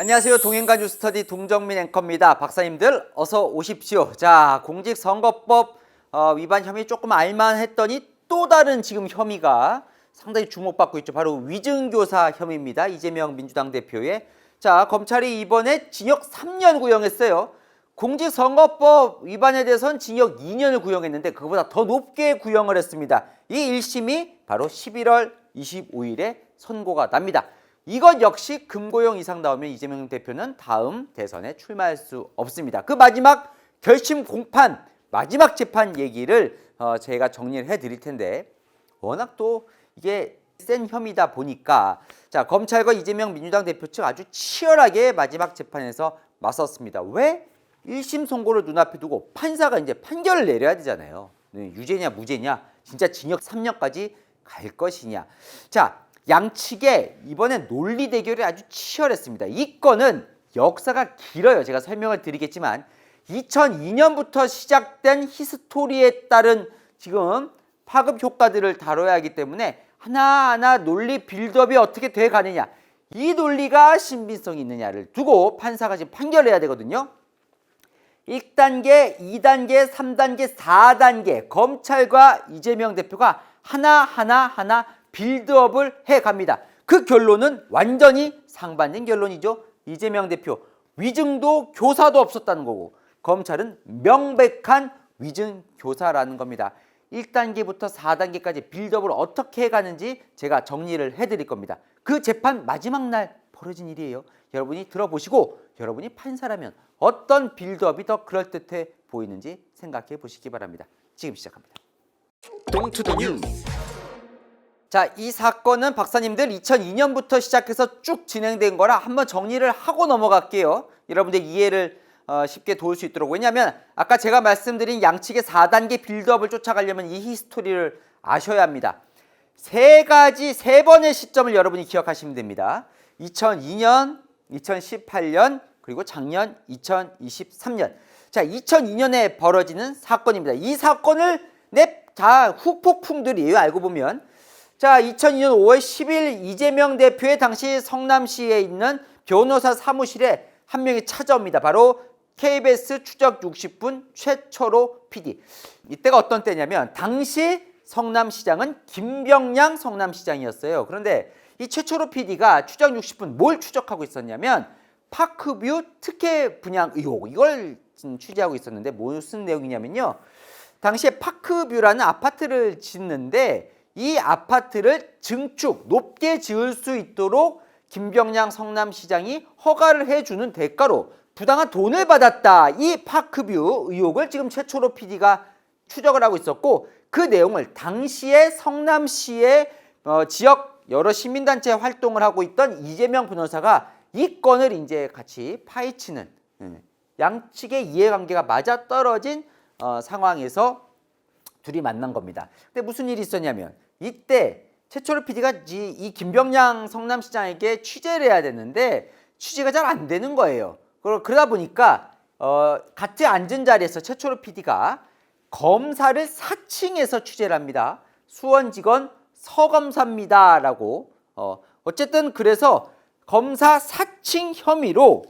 안녕하세요. 동행가 뉴스터디 동정민 앵커입니다. 박사님들 어서 오십시오. 자, 공직선거법 위반 혐의 조금 알만했더니 또 다른 지금 혐의가 상당히 주목받고 있죠. 바로 위증교사 혐의입니다. 이재명 민주당 대표의. 자, 검찰이 이번에 징역 3년 구형했어요. 공직선거법 위반에 대해서는 징역 2년을 구형했는데 그거보다 더 높게 구형을 했습니다. 이 1심이 바로 11월 25일에 선고가 납니다. 이것 역시 금고형 이상 나오면 이재명 대표는 다음 대선에 출마할 수 없습니다. 그 마지막 결심 공판, 마지막 재판 얘기를 제가 정리를 해드릴 텐데 워낙 또 이게 센 혐의다 보니까 자, 검찰과 이재명 민주당 대표 측 아주 치열하게 마지막 재판에서 맞섰습니다. 왜? 1심 선고를 눈앞에 두고 판사가 이제 판결을 내려야 되잖아요. 유죄냐 무죄냐, 진짜 징역 3년까지 갈 것이냐. 자, 양측의 이번에 논리 대결이 아주 치열했습니다. 이 건은 역사가 길어요. 제가 설명을 드리겠지만 2002년부터 시작된 히스토리에 따른 지금 파급 효과들을 다뤄야 하기 때문에 하나하나 논리 빌드업이 어떻게 돼 가느냐, 이 논리가 신빙성이 있느냐를 두고 판사가 지금 판결해야 되거든요. 1단계, 2단계, 3단계, 4단계 검찰과 이재명 대표가 하나 빌드업을 해갑니다. 그 결론은 완전히 상반된 결론이죠. 이재명 대표 위증도 교사도 없었다는 거고 검찰은 명백한 위증 교사라는 겁니다. 1단계부터 4단계까지 빌드업을 어떻게 해가는지 제가 정리를 해드릴 겁니다. 그 재판 마지막 날 벌어진 일이에요. 여러분이 들어보시고 여러분이 판사라면 어떤 빌드업이 더 그럴듯해 보이는지 생각해 보시기 바랍니다. 지금 시작합니다. 동투더 뉴스. 자, 이 사건은 박사님들 2002년부터 시작해서 쭉 진행된 거라 한번 정리를 하고 넘어갈게요. 여러분들 이해를 쉽게 도울 수 있도록. 왜냐하면 아까 제가 말씀드린 양측의 4단계 빌드업을 쫓아가려면 이 히스토리를 아셔야 합니다. 세 번의 시점을 여러분이 기억하시면 됩니다. 2002년, 2018년, 그리고 작년 2023년. 자, 2002년에 벌어지는 사건입니다. 이 사건을 다 후폭풍들이에요. 알고 보면. 자, 2002년 5월 10일 이재명 대표의 당시 성남시에 있는 변호사 사무실에 한 명이 찾아옵니다. 바로 KBS 추적 60분 최철호 PD. 이때가 어떤 때냐면 당시 성남시장은 김병량 성남시장이었어요. 그런데 이 최철호 PD가 추적 60분 뭘 추적하고 있었냐면 파크뷰 특혜 분양 의혹, 이걸 취재하고 있었는데 무슨 내용이냐면요. 당시에 파크뷰라는 아파트를 짓는데 이 아파트를 증축, 높게 지을 수 있도록 김병량 성남시장이 허가를 해주는 대가로 부당한 돈을 받았다. 이 파크뷰 의혹을 지금 최철호 PD가 추적을 하고 있었고 그 내용을 당시에 성남시의 지역 여러 시민단체 활동을 하고 있던 이재명 변호사가 이 건을 이제 같이 파헤치는 양측의 이해관계가 맞아떨어진 상황에서 둘이 만난 겁니다. 근데 무슨 일이 있었냐면 이때 최철호 PD가 이 김병량 성남시장에게 취재를 해야 되는데 취재가 잘 안 되는 거예요. 그러다 보니까 같이 앉은 자리에서 최철호 PD가 검사를 사칭해서 취재를 합니다. 수원지검 서검사입니다 라고. 어쨌든 그래서 검사 사칭 혐의로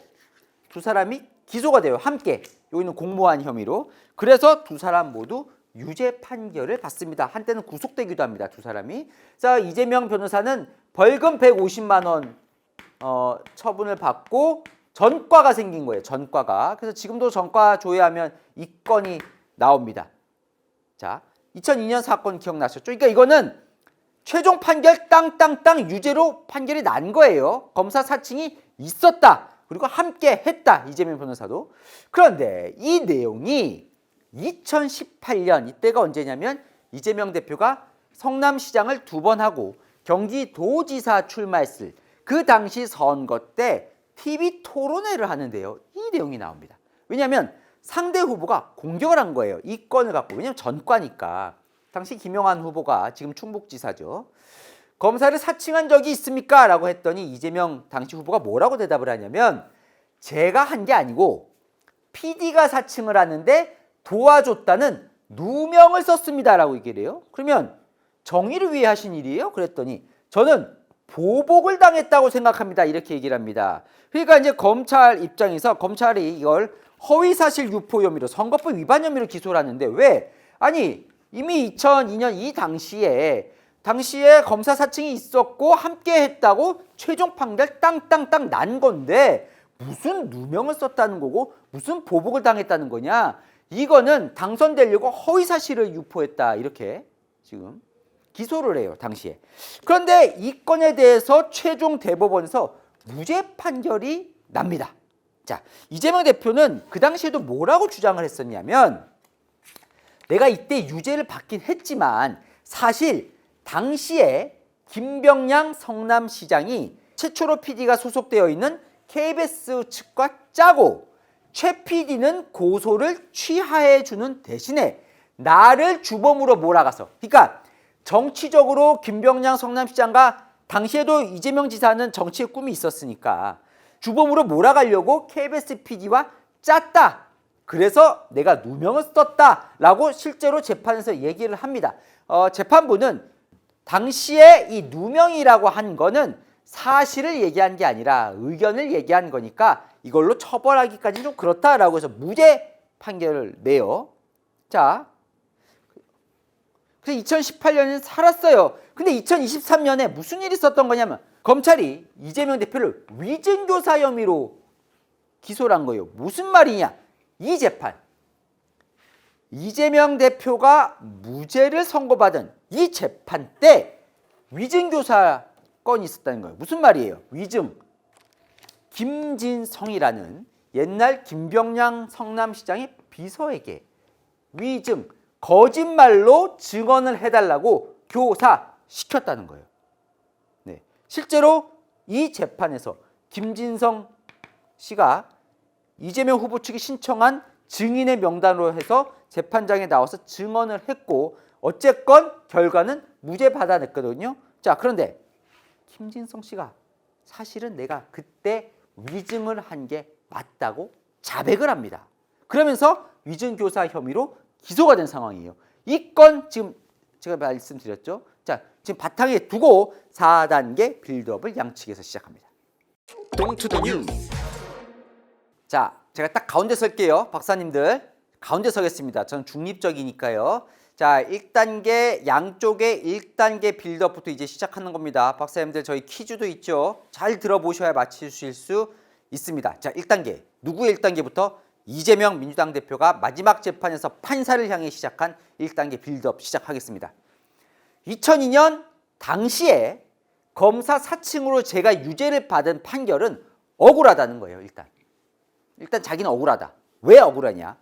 두 사람이 기소가 돼요. 함께. 여기는 공모한 혐의로. 그래서 두 사람 모두 유죄 판결을 받습니다. 한때는 구속되기도 합니다. 두 사람이. 자, 이재명 변호사는 벌금 150만 원 처분을 받고 전과가 생긴 거예요. 전과가. 그래서 지금도 전과 조회하면 이 건이 나옵니다. 자, 2002년 사건 기억나셨죠? 그러니까 이거는 최종 판결 땅땅땅 유죄로 판결이 난 거예요. 검사 사칭이 있었다. 그리고 함께 했다. 이재명 변호사도. 그런데 이 내용이 2018년, 이때가 언제냐면 이재명 대표가 성남시장을 2번 하고 경기도지사 출마했을 그 당시 선거 때 TV 토론회를 하는데요. 이 내용이 나옵니다. 왜냐하면 상대 후보가 공격을 한 거예요. 이 건을 갖고. 왜냐하면 전과니까. 당시 김용환 후보가 지금 충북지사죠. 검사를 사칭한 적이 있습니까? 라고 했더니 이재명 당시 후보가 뭐라고 대답을 하냐면 제가 한 게 아니고 PD가 사칭을 하는데 도와줬다는 누명을 썼습니다 라고 얘기를 해요. 그러면 정의를 위해 하신 일이에요? 그랬더니 저는 보복을 당했다고 생각합니다. 이렇게 얘기를 합니다. 그러니까 이제 검찰 입장에서 검찰이 이걸 허위사실 유포 혐의로 선거법 위반 혐의로 기소를 하는데 왜? 아니 이미 2002년 이 당시에 검사 사칭이 있었고 함께 했다고 최종 판결 땅땅땅 난 건데 무슨 누명을 썼다는 거고 무슨 보복을 당했다는 거냐? 이거는 당선되려고 허위사실을 유포했다 이렇게 지금 기소를 해요 당시에. 그런데 이 건에 대해서 최종 대법원에서 무죄 판결이 납니다. 자, 이재명 대표는 그 당시에도 뭐라고 주장을 했었냐면 내가 이때 유죄를 받긴 했지만 사실 당시에 김병량 성남시장이 최초로 PD가 소속되어 있는 KBS 측과 짜고 최 PD는 고소를 취하해 주는 대신에 나를 주범으로 몰아가서 그러니까 정치적으로 김병량 성남시장과 당시에도 이재명 지사는 정치의 꿈이 있었으니까 주범으로 몰아가려고 KBS PD와 짰다. 그래서 내가 누명을 썼다라고 실제로 재판에서 얘기를 합니다. 재판부는 당시에 이 누명이라고 한 거는 사실을 얘기한 게 아니라 의견을 얘기한 거니까 이걸로 처벌하기까지는 좀 그렇다라고 해서 무죄 판결을 내요. 자, 그래서 2018년에 살았어요. 근데 2023년에 무슨 일이 있었던 거냐면 검찰이 이재명 대표를 위증교사 혐의로 기소를 한 거예요. 무슨 말이냐? 이 재판 이재명 대표가 무죄를 선고받은 이 재판 때 위증교사 건이 있었다는 거예요. 무슨 말이에요? 위증. 김진성이라는 옛날 김병량 성남시장의 비서에게 위증, 거짓말로 증언을 해달라고 교사시켰다는 거예요. 네. 실제로 이 재판에서 김진성 씨가 이재명 후보 측이 신청한 증인의 명단으로 해서 재판장에 나와서 증언을 했고 어쨌건 결과는 무죄 받아냈거든요. 자, 그런데 김진성 씨가 사실은 내가 그때 위증을 한 게 맞다고 자백을 합니다. 그러면서 위증교사 혐의로 기소가 된 상황이에요. 이 건 지금 제가 말씀드렸죠. 자, 지금 바탕에 두고 4단계 빌드업을 양측에서 시작합니다. 동투더 뉴스. 자, 제가 딱 가운데 설게요. 박사님들 가운데 서겠습니다. 저는 중립적이니까요. 자, 1단계 양쪽의 1단계 빌드업부터 이제 시작하는 겁니다. 박사님들 저희 퀴즈도 있죠. 잘 들어보셔야 맞추실 수 있습니다. 자, 1단계 누구의 1단계부터 이재명 민주당 대표가 마지막 재판에서 판사를 향해 시작한 1단계 빌드업 시작하겠습니다. 2002년 당시에 검사 사칭으로 제가 유죄를 받은 판결은 억울하다는 거예요. 일단 자기는 억울하다. 왜 억울하냐?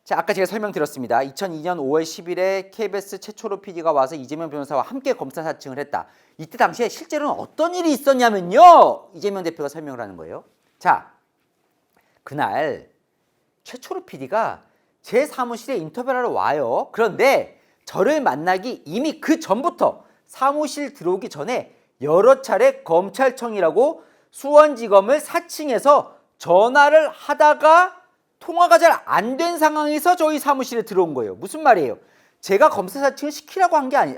자, 아까 제가 설명드렸습니다. 2002년 5월 10일에 KBS 최초로 PD가 와서 이재명 변호사와 함께 검사 사칭을 했다. 이때 당시에 실제로는 어떤 일이 있었냐면요. 이재명 대표가 설명을 하는 거예요. 자, 그날 최초로 PD가 제 사무실에 인터뷰를 하러 와요. 그런데 저를 만나기 이미 그 전부터 사무실 들어오기 전에 여러 차례 검찰청이라고 수원지검을 사칭해서 전화를 하다가 통화가 잘 안 된 상황에서 저희 사무실에 들어온 거예요. 무슨 말이에요? 제가 검사 사칭을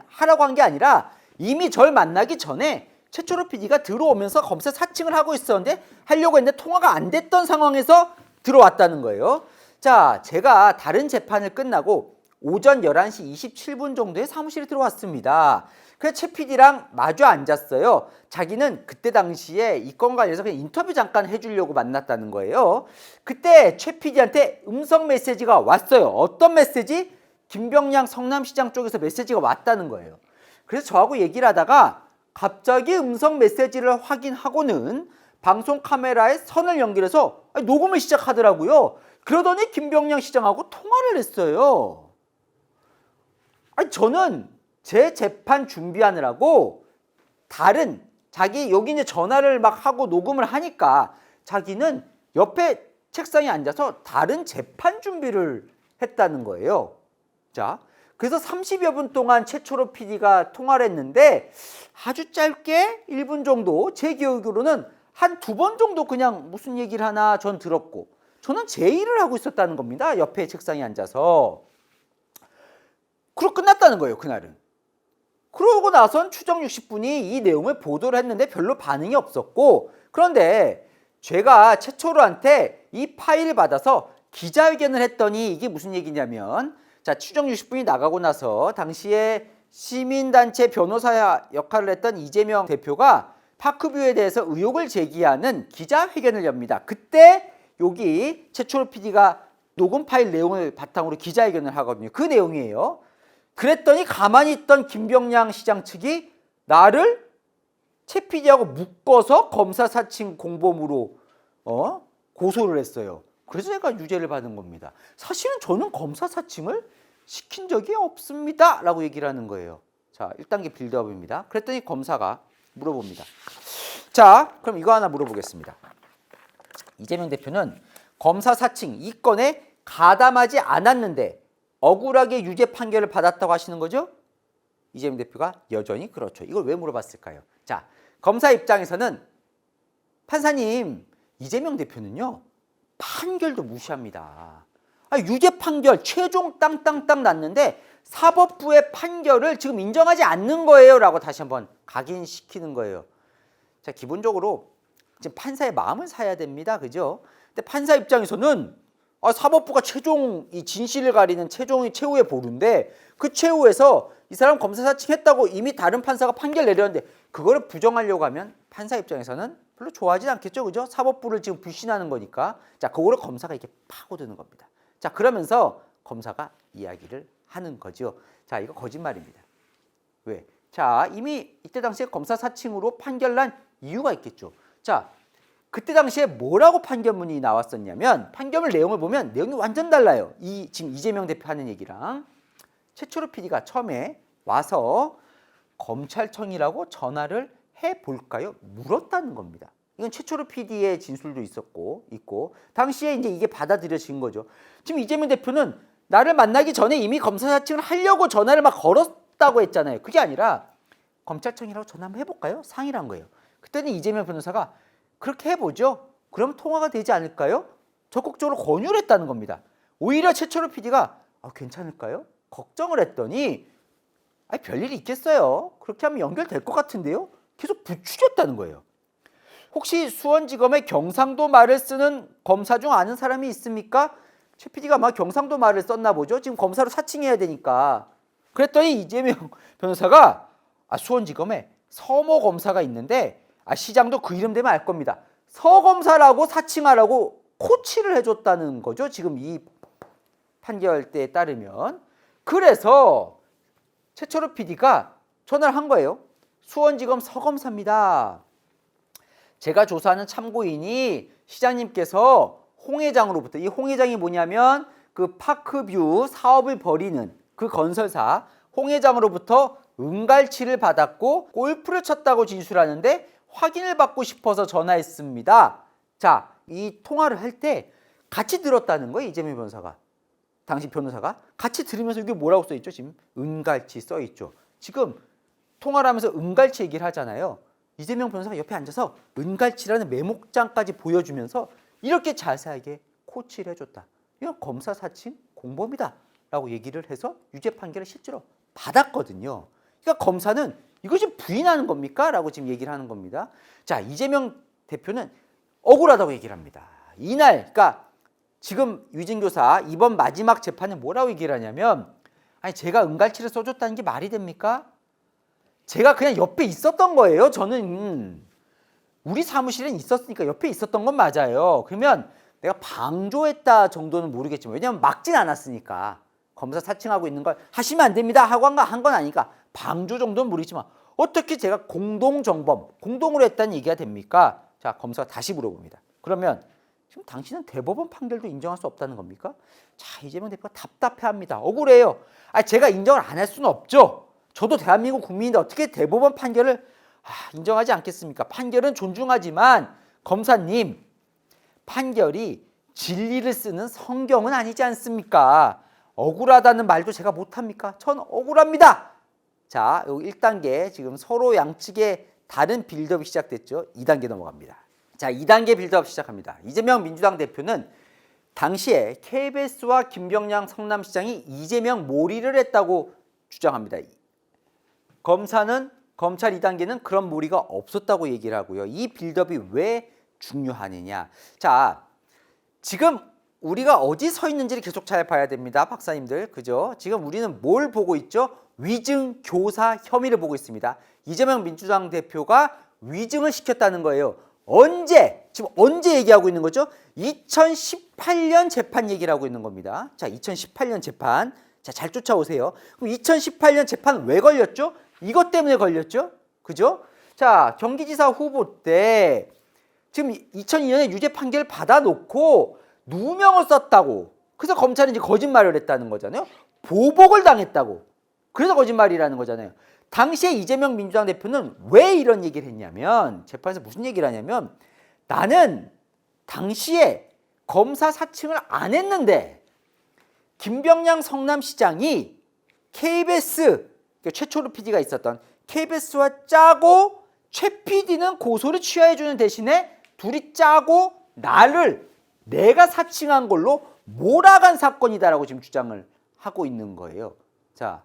하라고 한 게 아니라 이미 절 만나기 전에 최초로 PD가 들어오면서 검사 사칭을 하고 있었는데 하려고 했는데 통화가 안 됐던 상황에서 들어왔다는 거예요. 자, 제가 다른 재판을 끝나고 오전 11시 27분 정도에 사무실에 들어왔습니다. 그래서 최 PD랑 마주 앉았어요. 자기는 그때 당시에 이 건과 관련해서 그냥 인터뷰 잠깐 해주려고 만났다는 거예요. 그때 최 PD한테 음성 메시지가 왔어요. 어떤 메시지? 김병량 성남시장 쪽에서 메시지가 왔다는 거예요. 그래서 저하고 얘기를 하다가 갑자기 음성 메시지를 확인하고는 방송 카메라에 선을 연결해서 녹음을 시작하더라고요. 그러더니 김병량 시장하고 통화를 했어요. 아니, 저는 제 재판 준비하느라고 다른 자기 여기 이제 전화를 막 하고 녹음을 하니까 자기는 옆에 책상에 앉아서 다른 재판 준비를 했다는 거예요. 자, 그래서 30여 분 동안 최초로 PD가 통화를 했는데 아주 짧게 1분 정도 제 기억으로는 한 2번 정도 그냥 무슨 얘기를 하나 전 들었고 저는 제 일을 하고 있었다는 겁니다. 옆에 책상에 앉아서. 그리고 끝났다는 거예요. 그날은. 그러고 나선 추정 60분이 이 내용을 보도를 했는데 별로 반응이 없었고, 그런데 제가 최초로한테 이 파일을 받아서 기자회견을 했더니 이게 무슨 얘기냐면, 자, 추정 60분이 나가고 나서 당시에 시민단체 변호사 역할을 했던 이재명 대표가 파크뷰에 대해서 의혹을 제기하는 기자회견을 엽니다. 그때 여기 최초로 PD가 녹음 파일 내용을 바탕으로 기자회견을 하거든요. 그 내용이에요. 그랬더니 가만히 있던 김병량 시장 측이 나를 최 PD하고 묶어서 검사 사칭 공범으로 고소를 했어요. 그래서 제가 유죄를 받은 겁니다. 사실은 저는 검사 사칭을 시킨 적이 없습니다 라고 얘기를 하는 거예요. 자, 1단계 빌드업입니다. 그랬더니 검사가 물어봅니다. 자, 그럼 이거 하나 물어보겠습니다. 이재명 대표는 검사 사칭 이 건에 가담하지 않았는데 억울하게 유죄 판결을 받았다고 하시는 거죠? 이재명 대표가 여전히 그렇죠. 이걸 왜 물어봤을까요? 자, 검사 입장에서는 판사님, 이재명 대표는요 판결도 무시합니다. 유죄 판결 최종 땅땅땅 났는데 사법부의 판결을 지금 인정하지 않는 거예요 라고 다시 한번 각인시키는 거예요. 자, 기본적으로 지금 판사의 마음을 사야 됩니다. 그죠? 근데 판사 입장에서는 사법부가 최종 이 진실을 가리는 최후의 보루인데 그 최후에서 이 사람 검사 사칭했다고 이미 다른 판사가 판결 내렸는데 그거를 부정하려고 하면 판사 입장에서는 별로 좋아하지 않겠죠. 그죠? 사법부를 지금 불신하는 거니까. 자, 그거를 검사가 이렇게 파고드는 겁니다. 자, 그러면서 검사가 이야기를 하는 거죠. 자, 이거 거짓말입니다. 왜? 자, 이미 이때 당시에 검사 사칭으로 판결 난 이유가 있겠죠. 자, 그때 당시에 뭐라고 판결문이 나왔었냐면 판결문 내용을 보면 내용이 완전 달라요. 지금 이재명 대표 하는 얘기랑. 최초로 PD가 처음에 와서 검찰청이라고 전화를 해볼까요? 물었다는 겁니다. 이건 최초로 PD의 진술도 있고 당시에 이제 이게 받아들여진 거죠. 지금 이재명 대표는 나를 만나기 전에 이미 검사 사칭을 하려고 전화를 막 걸었다고 했잖아요. 그게 아니라 검찰청이라고 전화 한번 해볼까요? 상의를 한 거예요. 그때는 이재명 변호사가 그렇게 해보죠. 그럼 통화가 되지 않을까요? 적극적으로 권유를 했다는 겁니다. 오히려 최초로 PD가 괜찮을까요? 걱정을 했더니 별일이 있겠어요. 그렇게 하면 연결될 것 같은데요. 계속 부추겼다는 거예요. 혹시 수원지검의 경상도 말을 쓰는 검사 중 아는 사람이 있습니까? 최 PD가 막 경상도 말을 썼나 보죠. 지금 검사로 사칭해야 되니까. 그랬더니 이재명 변호사가 수원지검에 서모 검사가 있는데 시장도 그 이름 되면 알 겁니다. 서 검사라고 사칭하라고 코치를 해줬다는 거죠. 지금 이 판결대에 따르면. 그래서 최초로 PD가 전화를 한 거예요. 수원지검 서 검사입니다. 제가 조사하는 참고인이 시장님께서 홍 회장으로부터, 이 홍 회장이 뭐냐면 그 파크뷰 사업을 벌이는 그 건설사 홍 회장으로부터 은갈치를 받았고 골프를 쳤다고 진술하는데 확인을 받고 싶어서 전화했습니다. 자, 이 통화를 할 때 같이 들었다는 거예요. 이재명 변호사가. 당시 변호사가 같이 들으면서 이게 뭐라고 써있죠? 지금 은갈치 써있죠. 지금 통화를 하면서 은갈치 얘기를 하잖아요. 이재명 변호사가 옆에 앉아서 은갈치라는 메모장까지 보여주면서 이렇게 자세하게 코치를 해줬다. 이건 검사 사칭 공범이다 라고 얘기를 해서 유죄 판결을 실제로 받았거든요. 그러니까 검사는 이거 지금 부인하는 겁니까? 라고 지금 얘기를 하는 겁니다. 자, 이재명 대표는 억울하다고 얘기를 합니다. 이날, 그러니까 지금 유진교사 이번 마지막 재판에 뭐라고 얘기를 하냐면 제가 은갈치를 써줬다는 게 말이 됩니까? 제가 그냥 옆에 있었던 거예요. 저는 우리 사무실엔 있었으니까 옆에 있었던 건 맞아요. 그러면 내가 방조했다 정도는 모르겠지만 왜냐하면 막진 않았으니까 검사 사칭하고 있는 걸 하시면 안 됩니다 하고 한 건 아니까 방조 정도는 모르겠지만 어떻게 제가 공동정범, 공동으로 했다는 얘기가 됩니까? 자, 검사가 다시 물어봅니다. 그러면 지금 당신은 대법원 판결도 인정할 수 없다는 겁니까? 자, 이재명 대표가 답답해합니다. 억울해요. 제가 인정을 안 할 수는 없죠. 저도 대한민국 국민인데 어떻게 대법원 판결을 인정하지 않겠습니까? 판결은 존중하지만 검사님, 판결이 진리를 쓰는 성경은 아니지 않습니까? 억울하다는 말도 제가 못합니까? 전 억울합니다. 자, 여기 1단계 지금 서로 양측의 다른 빌드업이 시작됐죠. 2단계 넘어갑니다. 자, 2단계 빌드업 시작합니다. 이재명 민주당 대표는 당시에 KBS와 김병량 성남시장이 이재명 몰이를 했다고 주장합니다. 검사는 검찰 2단계는 그런 몰이가 없었다고 얘기를 하고요. 이 빌드업이 왜 중요하느냐. 자, 지금 우리가 어디 서 있는지를 계속 잘 봐야 됩니다. 박사님들. 그죠? 지금 우리는 뭘 보고 있죠? 위증 교사 혐의를 보고 있습니다. 이재명 민주당 대표가 위증을 시켰다는 거예요. 언제? 지금 언제 얘기하고 있는 거죠? 2018년 재판 얘기를 하고 있는 겁니다. 자, 2018년 재판. 자, 잘 쫓아오세요. 그럼 2018년 재판 왜 걸렸죠? 이것 때문에 걸렸죠? 그죠? 자, 경기지사 후보 때 지금 2002년에 유죄 판결 받아놓고 누명을 썼다고. 그래서 검찰은 이제 거짓말을 했다는 거잖아요. 보복을 당했다고. 그래서 거짓말이라는 거잖아요. 당시에 이재명 민주당 대표는 왜 이런 얘기를 했냐면, 재판에서 무슨 얘기를 하냐면, 나는 당시에 검사 사칭을 안 했는데 김병량 성남시장이 KBS, 최초로 PD가 있었던 KBS와 짜고 최 PD는 고소를 취하해주는 대신에 둘이 짜고 내가 사칭한 걸로 몰아간 사건이다라고 지금 주장을 하고 있는 거예요. 자,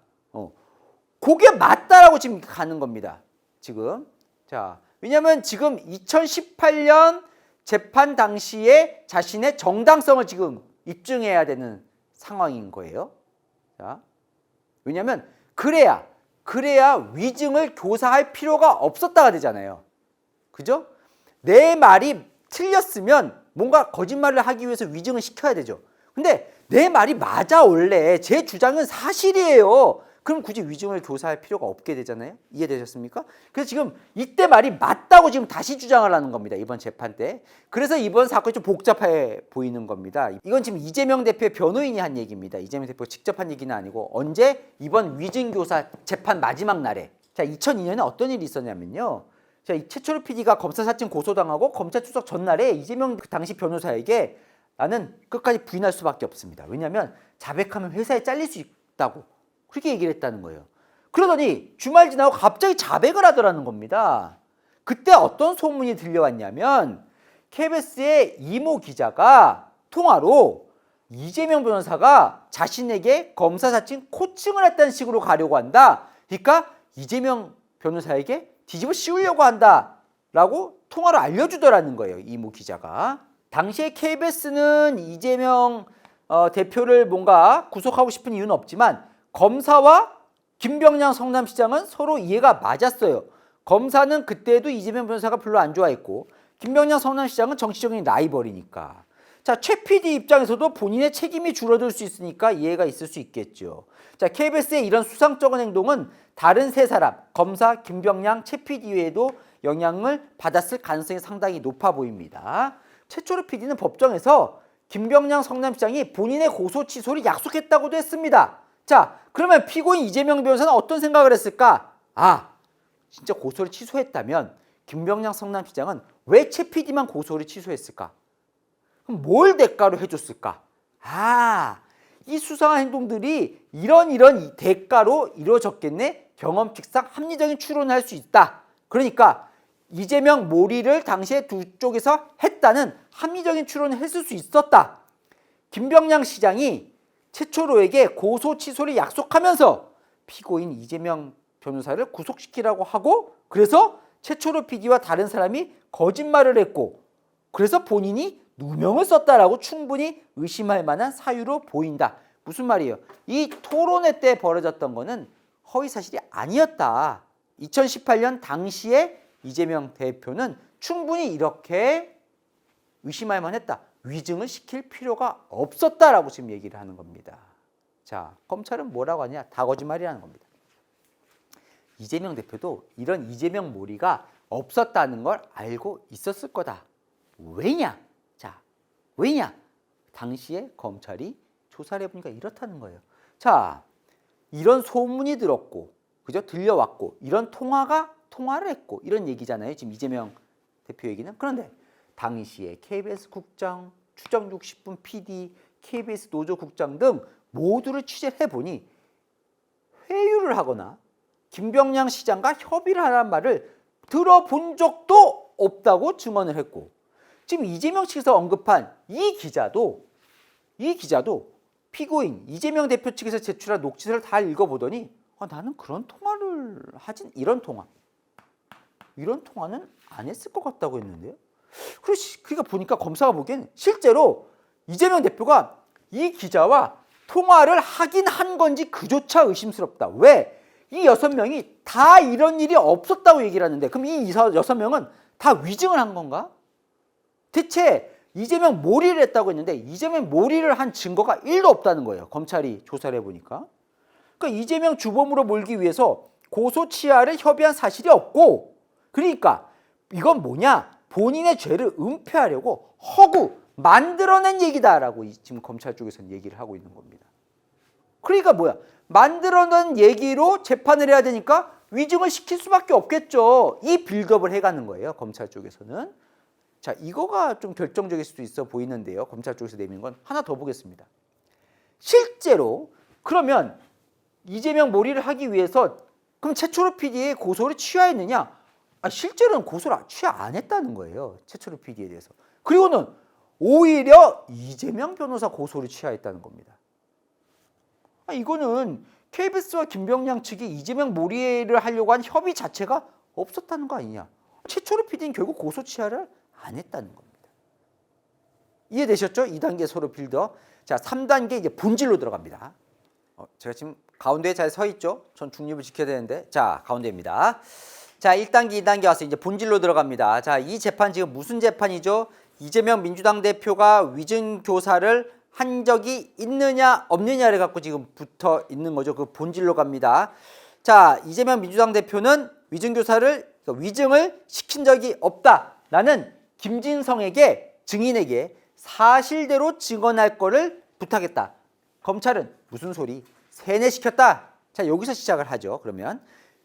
그게 맞다라고 지금 가는 겁니다. 지금. 자, 왜냐면 지금 2018년 재판 당시에 자신의 정당성을 지금 입증해야 되는 상황인 거예요. 자, 왜냐면 그래야 위증을 교사할 필요가 없었다가 되잖아요. 그죠? 내 말이 틀렸으면 뭔가 거짓말을 하기 위해서 위증을 시켜야 되죠. 근데 내 말이 맞아 원래. 제 주장은 사실이에요. 그럼 굳이 위증을 교사할 필요가 없게 되잖아요. 이해되셨습니까? 그래서 지금 이때 말이 맞다고 지금 다시 주장을 하는 겁니다. 이번 재판 때. 그래서 이번 사건이 좀 복잡해 보이는 겁니다. 이건 지금 이재명 대표의 변호인이 한 얘기입니다. 이재명 대표가 직접 한 얘기는 아니고 언제? 이번 위증교사 재판 마지막 날에. 자, 2002년에 어떤 일이 있었냐면요. 자, 이 최초로 PD가 검사 사칭 고소당하고 검찰 출석 전날에 이재명 그 당시 변호사에게 나는 끝까지 부인할 수밖에 없습니다. 왜냐하면 자백하면 회사에 잘릴 수 있다고 그렇게 얘기를 했다는 거예요. 그러더니 주말 지나고 갑자기 자백을 하더라는 겁니다. 그때 어떤 소문이 들려왔냐면 KBS의 이모 기자가 통화로 이재명 변호사가 자신에게 검사 사칭 코칭을 했다는 식으로 가려고 한다. 그러니까 이재명 변호사에게 뒤집어 씌우려고 한다라고 통화로 알려주더라는 거예요. 이모 기자가. 당시에 KBS는 이재명 대표를 뭔가 구속하고 싶은 이유는 없지만 검사와 김병량 성남시장은 서로 이해가 맞았어요. 검사는 그때도 이재명 변호사가 별로 안 좋아했고 김병량 성남시장은 정치적인 라이벌이니까. 자, 최 PD 입장에서도 본인의 책임이 줄어들 수 있으니까 이해가 있을 수 있겠죠. 자, KBS의 이런 수상쩍은 행동은 다른 세 사람, 검사, 김병량, 최 PD 외에도 영향을 받았을 가능성이 상당히 높아 보입니다. 최초로 PD는 법정에서 김병량 성남시장이 본인의 고소 취소를 약속했다고도 했습니다. 자, 그러면 피고인 이재명 변호사는 어떤 생각을 했을까? 아, 진짜 고소를 취소했다면 김병량 성남시장은 왜 최 PD만 고소를 취소했을까? 그럼 뭘 대가로 해줬을까? 아, 이 수상한 행동들이 이런 대가로 이루어졌겠네? 경험칙상 합리적인 추론을 할 수 있다. 그러니까 이재명 몰이를 당시에 두 쪽에서 했다는 합리적인 추론을 했을 수 있었다. 김병량 시장이 최초로에게 고소 취소를 약속하면서 피고인 이재명 변호사를 구속시키라고 하고 그래서 최초로 PD와 다른 사람이 거짓말을 했고 그래서 본인이 누명을 썼다라고 충분히 의심할 만한 사유로 보인다. 무슨 말이에요? 이 토론회 때 벌어졌던 거는 허위사실이 아니었다. 2018년 당시에 이재명 대표는 충분히 이렇게 의심할 만했다. 위증을 시킬 필요가 없었다라고 지금 얘기를 하는 겁니다. 자, 검찰은 뭐라고 하냐? 다 거짓말이라는 겁니다. 이재명 대표도 이런 이재명 몰이가 없었다는 걸 알고 있었을 거다. 왜냐? 자, 왜냐? 당시에 검찰이 조사를 해보니까 이렇다는 거예요. 자, 이런 소문이 들었고, 그죠? 들려왔고, 이런 통화를 했고, 이런 얘기잖아요. 지금 이재명 대표 얘기는. 그런데 당시에 KBS 국장, 추정 60분 PD, KBS 노조국장 등 모두를 취재를 해보니 회유를 하거나 김병량 시장과 협의를 하라는 말을 들어본 적도 없다고 증언을 했고 지금 이재명 측에서 언급한 이 기자도 피고인 이재명 대표 측에서 제출한 녹취서를 다 읽어보더니 나는 그런 통화를 하진 이런 통화는 안 했을 것 같다고 했는데요. 그러니까 보니까 검사가 보기엔 실제로 이재명 대표가 이 기자와 통화를 하긴 한 건지 그조차 의심스럽다. 왜? 이 6명이 다 이런 일이 없었다고 얘기를 하는데 그럼 이 6명은 다 위증을 한 건가? 대체 이재명 몰이를 했다고 했는데 이재명 몰이를 한 증거가 1도 없다는 거예요. 검찰이 조사를 해보니까. 그러니까 이재명 주범으로 몰기 위해서 고소치하를 협의한 사실이 없고 그러니까 이건 뭐냐? 본인의 죄를 은폐하려고 허구 만들어낸 얘기다라고 지금 검찰 쪽에서는 얘기를 하고 있는 겁니다. 그러니까 뭐야? 만들어낸 얘기로 재판을 해야 되니까 위증을 시킬 수밖에 없겠죠. 이 빌드업을 해가는 거예요. 검찰 쪽에서는. 자, 이거가 좀 결정적일 수도 있어 보이는데요. 검찰 쪽에서 내미는 건 하나 더 보겠습니다. 실제로 그러면 이재명 몰이를 하기 위해서 그럼 최초로 PD의 고소를 취하했느냐? 실제로는 고소를 취하 안 했다는 거예요. 최초로 PD에 대해서. 그리고는 오히려 이재명 변호사 고소를 취하했다는 겁니다. 이거는 KBS와 김병량 측이 이재명 몰이를 하려고 한 협의 자체가 없었다는 거 아니냐. 최초로 PD는 결국 고소 취하를 안 했다는 겁니다. 이해되셨죠? 2단계 서로 빌드업. 자, 3단계 이제 본질로 들어갑니다. 제가 지금 가운데에 잘 서 있죠? 전 중립을 지켜야 되는데. 자, 가운데입니다. 자, 1단계, 2단계 와서 이제 본질로 들어갑니다. 자, 이 재판 지금 무슨 재판이죠? 이재명 민주당 대표가 위증 교사를 한 적이 있느냐 없느냐를 갖고 지금 붙어 있는 거죠. 그 본질로 갑니다. 자, 이재명 민주당 대표는 위증을 시킨 적이 없다. 나는 김진성에게 증인에게 사실대로 증언할 거를 부탁했다. 검찰은 무슨 소리? 세뇌시켰다. 자, 여기서 시작을 하죠. 그러면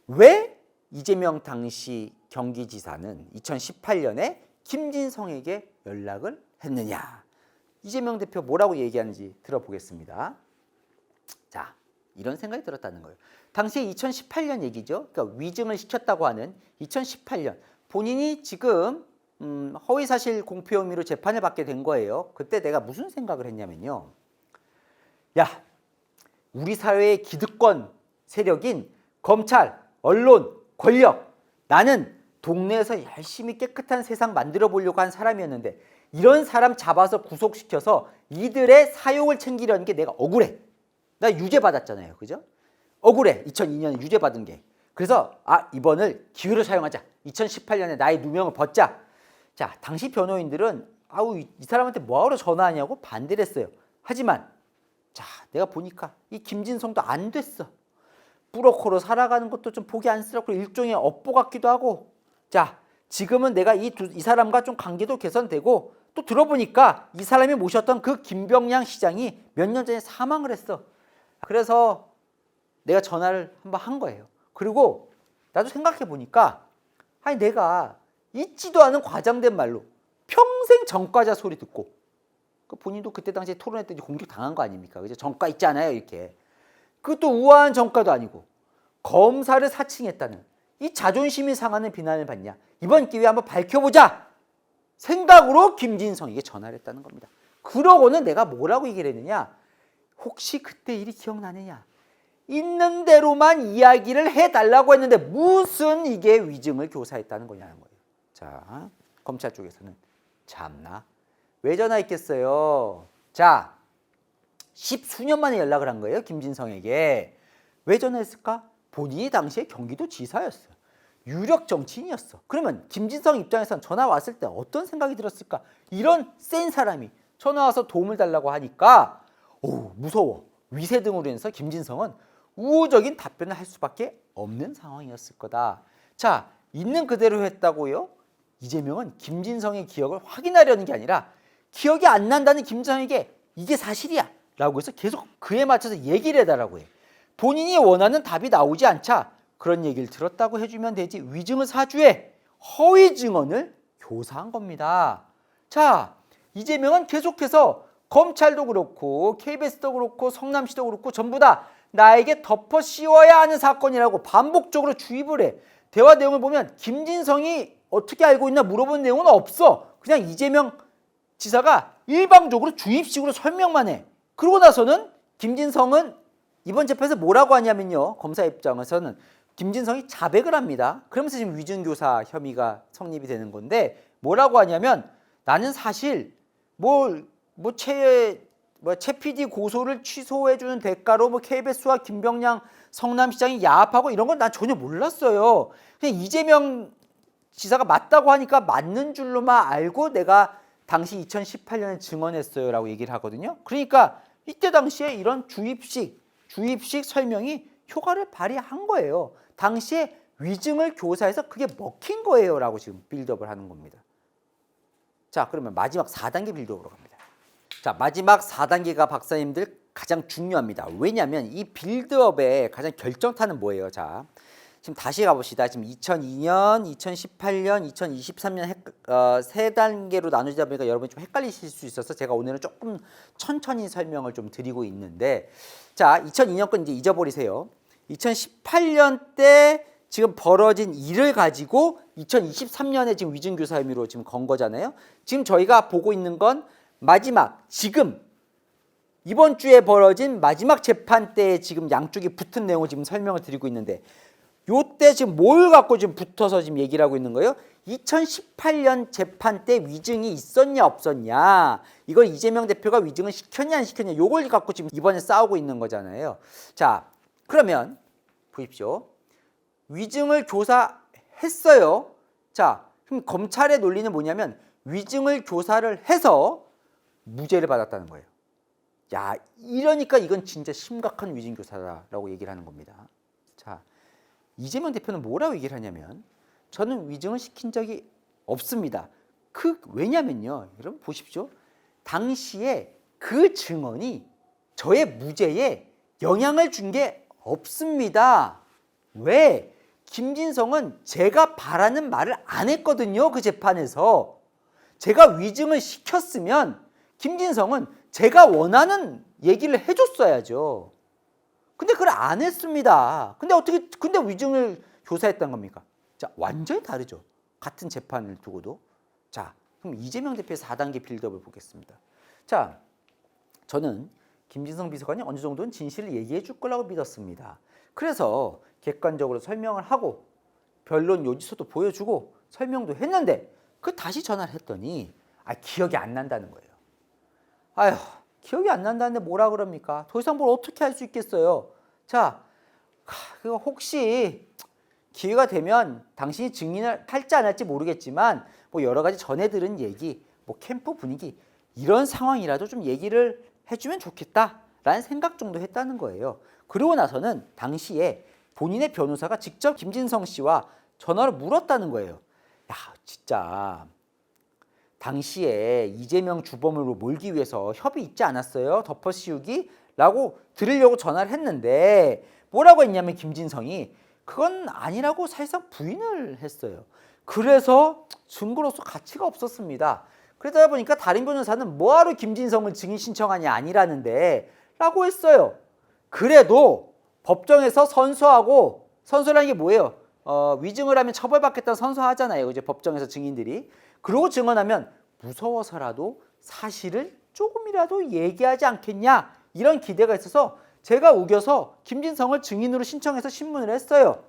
왜 이재명 당시 경기지사는 2018년에 김진성에게 연락을 했느냐? 이재명 대표 뭐라고 얘기하는지 들어보겠습니다. 자, 이런 생각이 들었다는 거예요. 당시에 2018년 얘기죠. 그러니까 위증을 시켰다고 하는 2018년 본인이 지금 허위사실 공표 혐의로 재판을 받게 된 거예요. 그때 내가 무슨 생각을 했냐면요. 야, 우리 사회의 기득권 세력인 검찰, 언론, 권력, 나는 동네에서 열심히 깨끗한 세상 만들어 보려고 한 사람이었는데 이런 사람 잡아서 구속시켜서 이들의 사욕을 챙기려는 게 내가 억울해. 나 유죄 받았잖아요. 그죠? 억울해. 2002년에 유죄 받은 게. 그래서 이번을 기회로 사용하자. 2018년에 나의 누명을 벗자. 자, 당시 변호인들은 이 사람한테 뭐하러 전화하냐고 반대를 했어요. 하지만 자, 내가 보니까 이 김진성도 안 됐어. 브로커로 살아가는 것도 좀 보기 안쓰럽고 일종의 업보 같기도 하고. 자, 지금은 내가 이 사람과 좀 관계도 개선되고 또 들어보니까 이 사람이 모셨던 그 김병량 시장이 몇 년 전에 사망을 했어. 그래서 내가 전화를 한번 한 거예요. 그리고 나도 생각해 보니까 내가 있지도 않은 과장된 말로 평생 전과자 소리 듣고 본인도 그때 당시에 토론했더니 공격 당한 거 아닙니까? 그죠? 전과 있잖아요, 이렇게. 그것도 우아한 전과도 아니고 검사를 사칭했다는 이 자존심이 상하는 비난을 받냐? 이번 기회에 한번 밝혀보자 생각으로 김진성에게 전화를 했다는 겁니다. 그러고는 내가 뭐라고 얘기를 했느냐? 혹시 그때 일이 기억나느냐? 있는 대로만 이야기를 해달라고 했는데 무슨 이게 위증을 교사했다는 거냐는 거예요. 자, 검찰 쪽에서는 참나 왜 전화했겠어요? 자, 10수년 만에 연락을 한 거예요. 김진성에게. 왜 전화했을까? 본인이 당시에 경기도 지사였어요. 유력 정치인이었어. 그러면 김진성 입장에선 전화 왔을 때 어떤 생각이 들었을까? 이런 센 사람이 전화 와서 도움을 달라고 하니까 무서워. 위세 등으로 인해서 김진성은 우호적인 답변을 할 수밖에 없는 상황이었을 거다. 자, 있는 그대로 했다고요? 이재명은 김진성의 기억을 확인하려는 게 아니라 기억이 안 난다는 김진성에게 이게 사실이야 라고 해서 계속 그에 맞춰서 얘기를 해달라고 해. 본인이 원하는 답이 나오지 않자 그런 얘기를 들었다고 해주면 되지 위증을 사주해 허위 증언을 교사한 겁니다. 자, 이재명은 계속해서 검찰도 그렇고 KBS도 그렇고 성남시도 그렇고 전부 다 나에게 덮어 씌워야 하는 사건이라고 반복적으로 주입을 해. 대화 내용을 보면 김진성이 어떻게 알고 있나 물어본 내용은 없어. 그냥 이재명 지사가 일방적으로 주입식으로 설명만 해. 그러고 나서는 김진성은 이번 재판에서 뭐라고 하냐면요. 검사 입장에서는 김진성이 자백을 합니다. 그러면서 지금 위증교사 혐의가 성립이 되는 건데 뭐라고 하냐면 나는 사실 최 PD 고소를 취소해주는 대가로 KBS와 김병량 성남시장이 야합하고 이런 건 난 전혀 몰랐어요. 그냥 이재명 지사가 맞다고 하니까 맞는 줄로만 알고 내가 당시 2018년에 증언했어요 라고 얘기를 하거든요. 그러니까 이때 당시에 이런 주입식 설명이 효과를 발휘한 거예요. 당시에 위증을 교사해서 그게 먹힌 거예요 라고 지금 빌드업을 하는 겁니다. 자, 그러면 마지막 4단계 빌드업으로 갑니다. 자, 마지막 4단계가 박사님들 가장 중요합니다. 왜냐하면 이 빌드업의 가장 결정타는 뭐예요? 자, 지금 다시 가봅시다. 지금 2002년, 2018년, 2023년 세 단계로 나누다 보니까 여러분이 좀 헷갈리실 수 있어서 제가 오늘은 조금 천천히 설명을 좀 드리고 있는데, 자, 2002년 건 이제 잊어버리세요. 2018년 때 지금 벌어진 일을 가지고 2023년에 지금 위증교사 혐의로 지금 건 거잖아요. 지금 저희가 보고 있는 건 마지막 지금 이번 주에 벌어진 마지막 재판 때 지금 양쪽이 붙은 내용을 지금 설명을 드리고 있는데, 요때 지금 뭘 갖고 지금 붙어서 지금 얘기를 하고 있는 거예요? 2018년 재판 때 위증이 있었냐 없었냐, 이걸 이재명 대표가 위증을 시켰냐 안 시켰냐, 요걸 갖고 지금 이번에 싸우고 있는 거잖아요. 자, 그러면 보십시오. 위증을 교사했어요. 자, 그럼 검찰의 논리는 뭐냐면 위증을 교사를 해서 무죄를 받았다는 거예요. 야, 이러니까 이건 진짜 심각한 위증 교사다라고 얘기를 하는 겁니다. 자, 이재명 대표는 뭐라고 얘기를 하냐면 저는 위증을 시킨 적이 없습니다. 왜냐면요, 여러분 보십시오. 당시에 그 증언이 저의 무죄에 영향을 준 게 없습니다. 왜? 김진성은 제가 바라는 말을 안 했거든요. 그 재판에서. 제가 위증을 시켰으면 김진성은 제가 원하는 얘기를 해줬어야죠. 근데 그걸 안 했습니다. 근데 위증을 교사했다는 겁니까? 자, 완전히 다르죠. 같은 재판을 두고도. 자, 그럼 이재명 대표의 4단계 빌드업을 보겠습니다. 자, 저는 김진성 비서관이 어느 정도는 진실을 얘기해 줄 거라고 믿었습니다. 그래서 객관적으로 설명을 하고 변론 요지서도 보여주고 설명도 했는데 다시 전화를 했더니 기억이 안 난다는 거예요. 아휴, 기억이 안 난다는데 뭐라 그럽니까? 더 이상 뭘 어떻게 할 수 있겠어요? 자, 그거 혹시 기회가 되면 당신이 증인을 할지 안 할지 모르겠지만 여러 가지 전해 들은 얘기, 캠프 분위기 이런 상황이라도 좀 얘기를 해주면 좋겠다라는 생각 정도 했다는 거예요. 그러고 나서는 당시에 본인의 변호사가 직접 김진성 씨와 전화로 물었다는 거예요. 야, 진짜 당시에 이재명 주범으로 몰기 위해서 협의 있지 않았어요? 덮어씌우기? 라고 들으려고 전화를 했는데 뭐라고 했냐면 김진성이 그건 아니라고 사실상 부인을 했어요. 그래서 증거로서 가치가 없었습니다. 그러다 보니까 다른 변호사는 뭐하러 김진성을 증인 신청하냐 아니라는데 라고 했어요. 그래도 법정에서 선서라는 게 뭐예요? 위증을 하면 처벌받겠다는 선서하잖아요. 이제 법정에서 증인들이. 그러고 증언하면 무서워서라도 사실을 조금이라도 얘기하지 않겠냐, 이런 기대가 있어서 제가 우겨서 김진성을 증인으로 신청해서 신문을 했어요.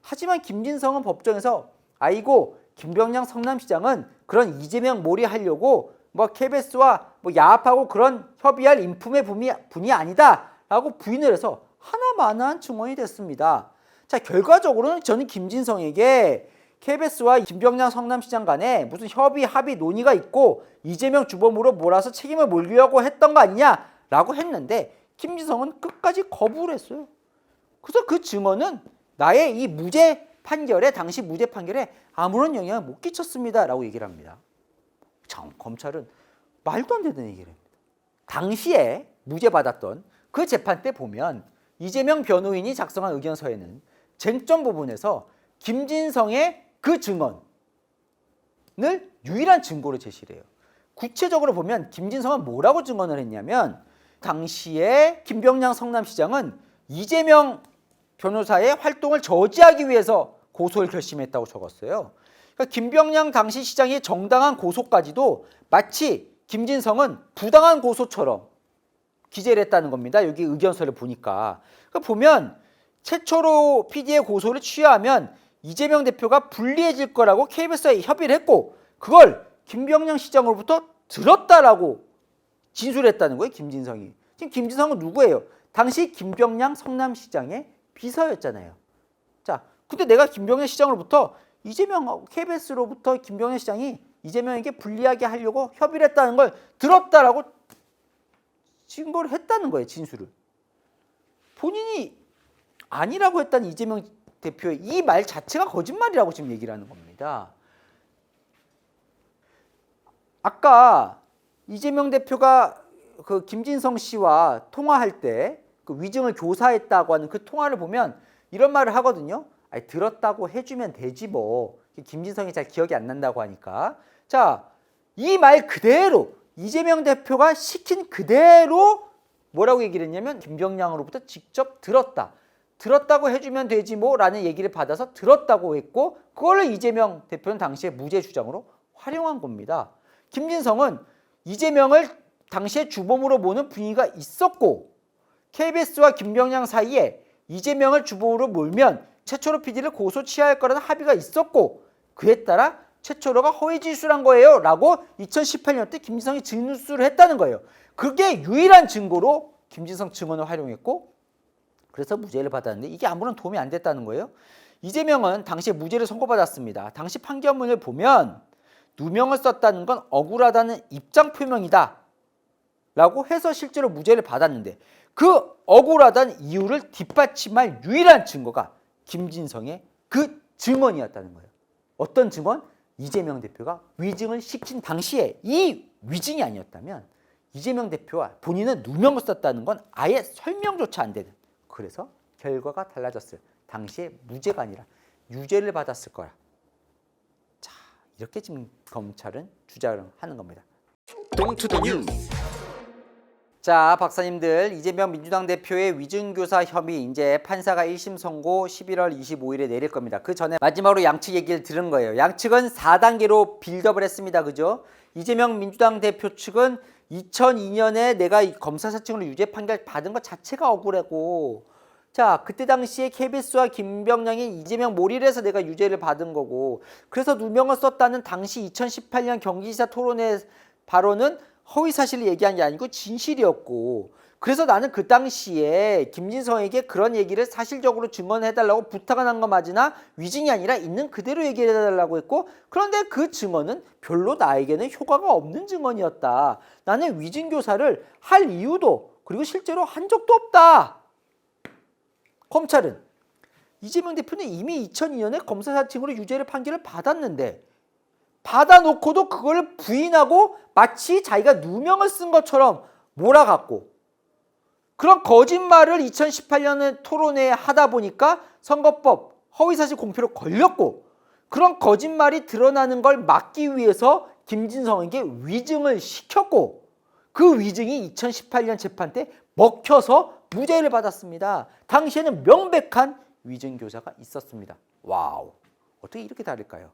하지만 김진성은 법정에서 아이고 김병량 성남시장은 그런 이재명 몰이하려고 KBS와 야합하고 그런 협의할 인품의 분이 아니다 라고 부인을 해서 하나마나한 증언이 됐습니다. 자, 결과적으로는 저는 김진성에게 KBS와 김병량 성남시장 간에 무슨 합의 논의가 있고 이재명 주범으로 몰아서 책임을 물려고 했던 거 아니냐라고 했는데 김진성은 끝까지 거부를 했어요. 그래서 그 증언은 나의 이 당시 무죄 판결에 아무런 영향을 못 끼쳤습니다라고 얘기를 합니다. 참, 검찰은 말도 안 되는 얘기를 합니다. 당시에 무죄 받았던 그 재판 때 보면 이재명 변호인이 작성한 의견서에는 쟁점 부분에서 김진성의 그 증언을 유일한 증거로 제시를 해요. 구체적으로 보면 김진성은 뭐라고 증언을 했냐면 당시에 김병량 성남시장은 이재명 변호사의 활동을 저지하기 위해서 고소를 결심했다고 적었어요. 그러니까 김병량 당시 시장의 정당한 고소까지도 마치 김진성은 부당한 고소처럼 기재를 했다는 겁니다. 여기 의견서를 보니까. 보면 최초로 PD의 고소를 취하하면 이재명 대표가 불리해질 거라고 KBS와 협의를 했고 그걸 김병량 시장으로부터 들었다라고 진술했다는 거예요. 김진성이. 지금 김진성은 누구예요? 당시 김병량 성남시장의 비서였잖아요. 자, 근데 내가 김병량 시장으로부터 이재명 KBS로부터 김병량 시장이 이재명에게 불리하게 하려고 협의를 했다는 걸 들었다라고 증거를 했다는 거예요. 진술을. 본인이 아니라고 했다는 이재명 대표의 이 말 자체가 거짓말이라고 지금 얘기를 하는 겁니다. 아까 이재명 대표가 그 김진성 씨와 통화할 때 그 위증을 교사했다고 하는 그 통화를 보면 이런 말을 하거든요. 아니, 들었다고 해주면 되지 뭐. 김진성이 잘 기억이 안 난다고 하니까. 자, 이 말 그대로 이재명 대표가 시킨 그대로 뭐라고 얘기를 했냐면 김병량으로부터 직접 들었다고 해주면 되지 뭐 라는 얘기를 받아서 들었다고 했고 그걸 이재명 대표는 당시에 무죄 주장으로 활용한 겁니다. 김진성은 이재명을 당시에 주범으로 보는 분위기가 있었고 KBS와 김병량 사이에 이재명을 주범으로 몰면 최초로 PD를 고소 취하할 거라는 합의가 있었고 그에 따라 최초로가 허위 진술한 거예요 라고 2018년 때 김진성이 진술을 했다는 거예요. 그게 유일한 증거로 김진성 증언을 활용했고 그래서 무죄를 받았는데 이게 아무런 도움이 안 됐다는 거예요. 이재명은 당시에 무죄를 선고받았습니다. 당시 판결문을 보면 누명을 썼다는 건 억울하다는 입장 표명이다 라고 해서 실제로 무죄를 받았는데 그 억울하다는 이유를 뒷받침할 유일한 증거가 김진성의 그 증언이었다는 거예요. 어떤 증언? 이재명 대표가 위증을 시킨 당시에 이 위증이 아니었다면 이재명 대표와 본인은 누명을 썼다는 건 아예 설명조차 안 되는 그래서 결과가 달라졌어요. 당시에 무죄가 아니라 유죄를 받았을 거야. 자, 이렇게 지금 검찰은 주장을 하는 겁니다. Don't to the news. 자, 박사님들 이재명 민주당 대표의 위증교사 혐의 이제 판사가 1심 선고 11월 25일에 내릴 겁니다. 그 전에 마지막으로 양측 얘기를 들은 거예요. 양측은 4단계로 빌드업을 했습니다. 그죠? 이재명 민주당 대표 측은 2002년에 내가 이 검사 사칭으로 유죄 판결 받은 것 자체가 억울하고 자, 그때 당시에 KBS와 김병량이 이재명 몰이를 해서 내가 유죄를 받은 거고 그래서 누명을 썼다는 당시 2018년 경기지사 토론회 발언은 허위 사실을 얘기한 게 아니고 진실이었고 그래서 나는 그 당시에 김진성에게 그런 얘기를 사실적으로 증언해달라고 부탁을 한 거 맞으나 위증이 아니라 있는 그대로 얘기해달라고 했고 그런데 그 증언은 별로 나에게는 효과가 없는 증언이었다. 나는 위증교사를 할 이유도 그리고 실제로 한 적도 없다. 검찰은 이재명 대표는 이미 2002년에 검사 사칭으로 유죄를 판결을 받았는데 받아놓고도 그걸 부인하고 마치 자기가 누명을 쓴 것처럼 몰아갔고 그런 거짓말을 2018년에 토론회에 하다 보니까 선거법 허위사실 공표로 걸렸고 그런 거짓말이 드러나는 걸 막기 위해서 김진성에게 위증을 시켰고 그 위증이 2018년 재판 때 먹혀서 무죄를 받았습니다. 당시에는 명백한 위증교사가 있었습니다. 와우, 어떻게 이렇게 다를까요?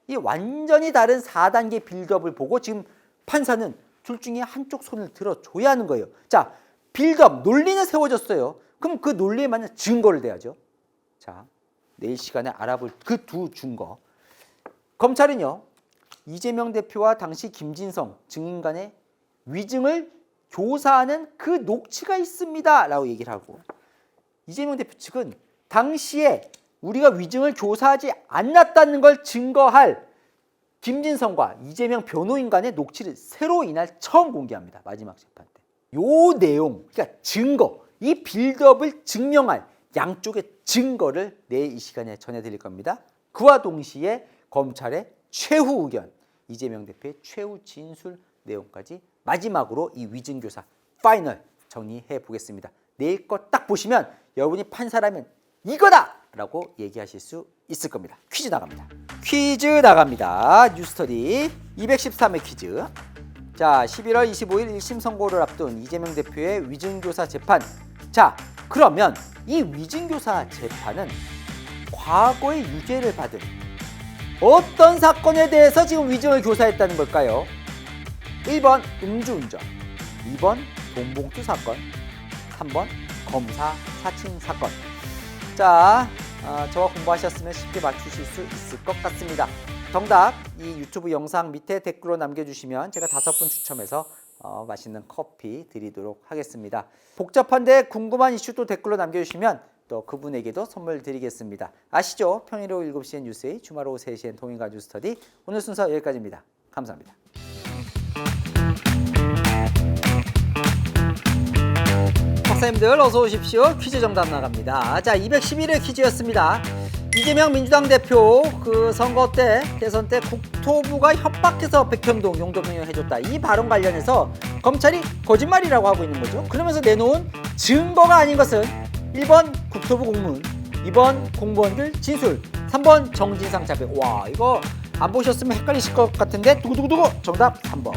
이 완전히 다른 4단계 빌드업을 보고 지금 판사는 둘 중에 한쪽 손을 들어줘야 하는 거예요. 자, 빌드업, 논리는 세워졌어요. 그럼 그 논리에 맞는 증거를 대야죠. 자, 내일 시간에 알아볼 그 두 증거. 검찰은요, 이재명 대표와 당시 김진성 증인 간의 위증을 교사하는 그 녹취가 있습니다 라고 얘기를 하고 이재명 대표 측은 당시에 우리가 위증을 교사하지 않았다는 걸 증거할 김진성과 이재명 변호인 간의 녹취를 새로 이날 처음 공개합니다. 마지막 재판 때. 요 내용, 그러니까 증거, 이 빌드업을 증명할 양쪽의 증거를 내일 이 시간에 전해드릴 겁니다. 그와 동시에 검찰의 최후 의견, 이재명 대표의 최후 진술 내용까지 마지막으로 이 위증교사 파이널 정리해 보겠습니다. 내일 거 딱 보시면 여러분이 판사라면 이거다! 라고 얘기하실 수 있을 겁니다. 퀴즈 나갑니다. 퀴즈 나갑니다. 뉴스터디 213회 퀴즈. 자, 11월 25일 1심 선고를 앞둔 이재명 대표의 위증교사 재판. 자, 그러면 이 위증교사 재판은 과거에 유죄를 받은 어떤 사건에 대해서 지금 위증을 교사했다는 걸까요? 1번 음주운전, 2번 돈봉투 사건, 3번 검사 사칭 사건. 자, 저와 공부하셨으면 쉽게 맞추실 수 있을 것 같습니다. 정답 이 유튜브 영상 밑에 댓글로 남겨주시면 제가 5분 추첨해서 맛있는 커피 드리도록 하겠습니다. 복잡한데 궁금한 이슈도 댓글로 남겨주시면 또 그분에게도 선물 드리겠습니다. 아시죠? 평일 오후 7시엔 뉴스데이, 주말 오후 3시엔 동인가 뉴스터디. 오늘 순서 여기까지입니다. 감사합니다. 박사님들 어서 오십시오. 퀴즈 정답 나갑니다. 자, 211회 퀴즈였습니다. 이재명 민주당 대표 그 선거 때 대선 때 국토부가 협박해서 백현동 용도 변경해줬다. 이 발언 관련해서 검찰이 거짓말이라고 하고 있는 거죠. 그러면서 내놓은 증거가 아닌 것은 1번 국토부 공문, 2번 공무원들 진술, 3번 정진상 자백. 와, 이거 안 보셨으면 헷갈리실 것 같은데 두구두구두구 정답 3번.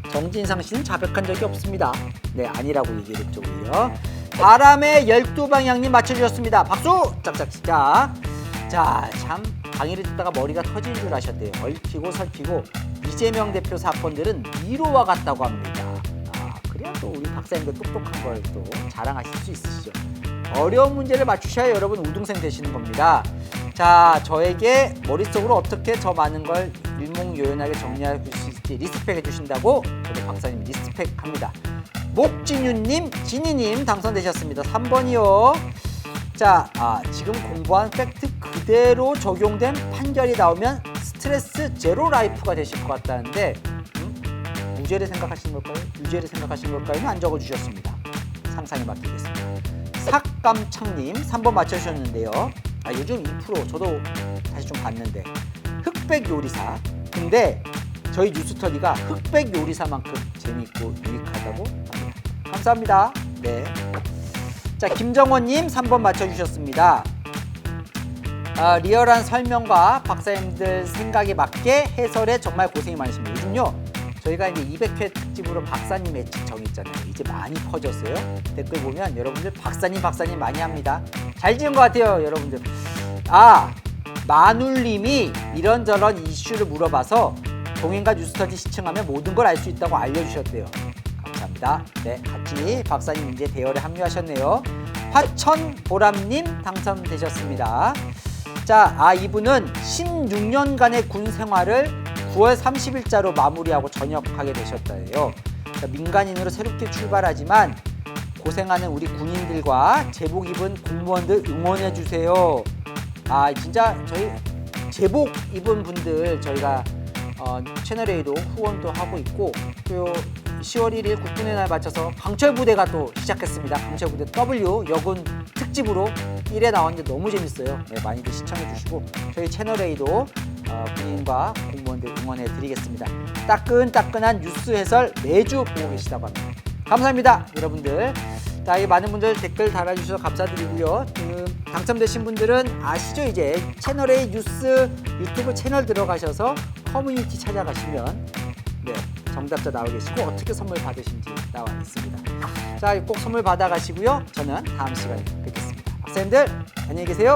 정진상 씨는 자백한 적이 없습니다. 네, 아니라고 얘기를 했고요. 바람의 12방향님 맞춰주셨습니다. 박수! 짝짝 시작. 자, 참 강의를 듣다가 머리가 터지는 줄 아셨대요. 얽히고 설키고 이재명 대표 사건들은 미로와 같다고 합니다. 그래야 또 우리 박사님도 똑똑한 걸 또 자랑하실 수 있으시죠. 어려운 문제를 맞추셔야 여러분 우등생 되시는 겁니다. 자, 저에게 머릿속으로 어떻게 저 많은 걸 일목요연하게 정리할 수 있을지 리스펙 해주신다고 저도 박사님 리스펙합니다. 목진유님, 진희님 당선되셨습니다. 3번이요. 자, 지금 공부한 팩트 그대로 적용된 판결이 나오면 스트레스 제로 라이프가 되실 것 같다는데 무죄를 생각하시는 걸까요? 유죄를 생각하시는 걸까요? 안 적어주셨습니다. 상상에 맡기겠습니다. 삭감창님 3번 맞춰주셨는데요. 요즘 2% 저도 다시 좀 봤는데 흑백 요리사. 근데 저희 뉴스터디가 흑백 요리사만큼 재미있고 유익하다고 합니다. 감사합니다. 네. 자, 김정원님 3번 맞춰주셨습니다. 리얼한 설명과 박사님들 생각에 맞게 해설에 정말 고생이 많으십니다. 요즘요 저희가 이제 200회 특집으로 박사님 애칭 정했잖아요. 이제 많이 퍼졌어요. 댓글 보면 여러분들 박사님 많이 합니다. 잘 지은 것 같아요, 여러분들. 마눌님이 이런저런 이슈를 물어봐서 동행과 뉴스터디 시청하면 모든 걸 알 수 있다고 알려주셨대요. 감사합니다. 네, 같이 박사님 이제 대열에 합류하셨네요. 화천보람님 당선되셨습니다. 자, 이분은 16년간의 군 생활을 9월 30일자로 마무리하고 전역하게 되셨다예요. 민간인으로 새롭게 출발하지만 고생하는 우리 군인들과 제복 입은 공무원들 응원해 주세요. 진짜 저희 제복 입은 분들 저희가 채널A도 후원도 하고 있고 또 10월 1일 국군의 날 맞춰서 강철부대가 또 시작했습니다. 강철부대 W 여군 특집으로 1회 나왔는데 너무 재밌어요. 네, 많이들 시청해 주시고 저희 채널A도 군인과 공무원들 응원해 드리겠습니다. 따끈따끈한 뉴스 해설 매주 보고 계시다고 합니다. 감사합니다, 여러분들. 자, 이 많은 분들 댓글 달아주셔서 감사드리고요. 당첨되신 분들은 아시죠? 이제 채널A 뉴스 유튜브 채널 들어가셔서 커뮤니티 찾아가시면 네, 정답자 나와 계시고 어떻게 선물 받으신지 나와 있습니다. 자, 꼭 선물 받아가시고요. 저는 다음 시간에 뵙겠습니다. 박사님들 안녕히 계세요.